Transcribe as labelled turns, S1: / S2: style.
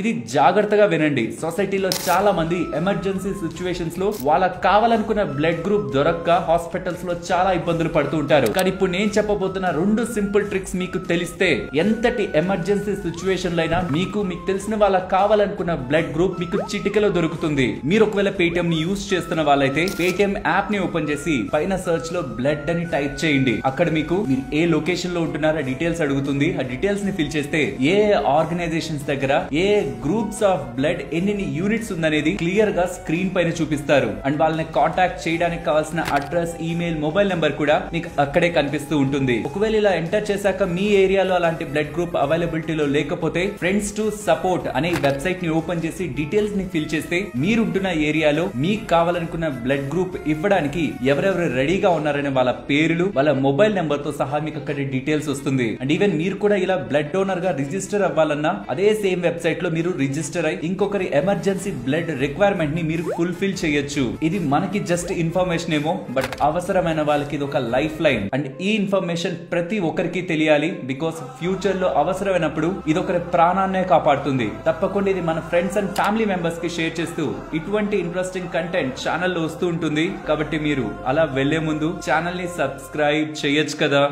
S1: ఇది జాగ్రత్తగా వినండి. సొసైటీలో చాలా మంది ఎమర్జెన్సీ సిచ్యువేషన్స్ లో వాళ్ళకి కావాలనుకున్న బ్లడ్ గ్రూప్ దొరక్క హాస్పిటల్స్ లో చాలా ఇబ్బందులు పడుతూ ఉంటారు. కానీ ఇప్పుడు నేను చెప్పబోతున్న 2 సింపుల్ ట్రిక్స్ మీకు తెలిస్తే ఎంతటి ఎమర్జెన్సీ సిచ్యువేషన్ లైనా మీకు తెలిసిన వాళ్ళకి కావాలనుకున్న బ్లడ్ గ్రూప్ మీకు చిటికలో దొరుకుతుంది. మీరు ఒకవేళ పేటిఎం ని యూజ్ చేస్తున్న వాళ్ళైతే పేటిఎం యాప్ ని ఓపెన్ చేసి పైన సర్చ్ లో బ్లడ్ అని టైప్ చేయండి. అక్కడ మీరు ఏ లొకేషన్ లో ఉంటున్నారో డీటెయిల్స్ అడుగుతుంది. ఆ డీటెయిల్స్ ని ఫిల్ చేస్తే ఏ ఆర్గనైజేషన్స్ దగ్గర ఏ గ్రూప్స్ ఆఫ్ బ్లడ్ ఎన్ని యూనిట్స్ ఉందనేది క్లియర్ గా స్క్రీన్ పైన చూపిస్తారు. అండ్ వాళ్ళని కాంటాక్ట్ చేయడానికి కావాల్సిన అడ్రస్, ఈమెయిల్, మొబైల్ నెంబర్ కూడా మీకు అక్కడే కనిపిస్తూ ఉంటుంది. ఒకవేళ ఇలా ఎంటర్ చేశాక మీ ఏరియాలో అలాంటి బ్లడ్ గ్రూప్ అవైలబిలిటీలో లేకపోతే ఫ్రెండ్స్ టు సపోర్ట్ అనే వెబ్సైట్ ని ఓపెన్ చేసి డీటెయిల్స్ ని ఫిల్ చేస్తే మీరుంటున్న ఏరియాలో మీకు కావాలనుకున్న బ్లడ్ గ్రూప్ ఇవ్వడానికి ఎవరెవరు రెడీగా ఉన్నారనే వాళ్ళ పేర్లు, వాళ్ళ మొబైల్ నెంబర్ తో సహా మీకు అక్కడ డీటెయిల్స్ వస్తుంది. అండ్ ఈవెన్ మీరు కూడా ఇలా బ్లడ్ డోనర్ గా రిజిస్టర్ అవ్వాలన్నా అదే సేమ్ వెబ్సైట్ లో మీరు రిజిస్టర్ అయి ఇంకొకరి ఎమర్జెన్సీ బ్లడ్ రిక్వైర్మెంట్ ని మీరు ఫుల్ఫిల్ చేయొచ్చు. ఇది మనకి జస్ట్ ఇన్ఫర్మేషన్ ఏమో, బట్ అవసరమైన వాళ్ళకి ఇది ఒక లైఫ్ లైన్. అండ్ ఈ ఇన్ఫర్మేషన్ ప్రతి ఒక్కరికి తెలియాలి. బికాస్ ఫ్యూచర్ లో అవసరమైనప్పుడు ఇది ఒకరి ప్రాణాన్నే కాపాడుతుంది. తప్పకుండా ఇది మన ఫ్రెండ్స్ అండ్ ఫ్యామిలీ మెంబర్స్ కి షేర్ చేస్తూ ఇటువంటి ఇంట్రెస్టింగ్ కంటెంట్ ఛానల్లో వస్తూ ఉంటుంది. కాబట్టి మీరు అలా వెళ్లే ముందు ఛానల్ ని సబ్స్క్రైబ్ చేయొచ్చు కదా.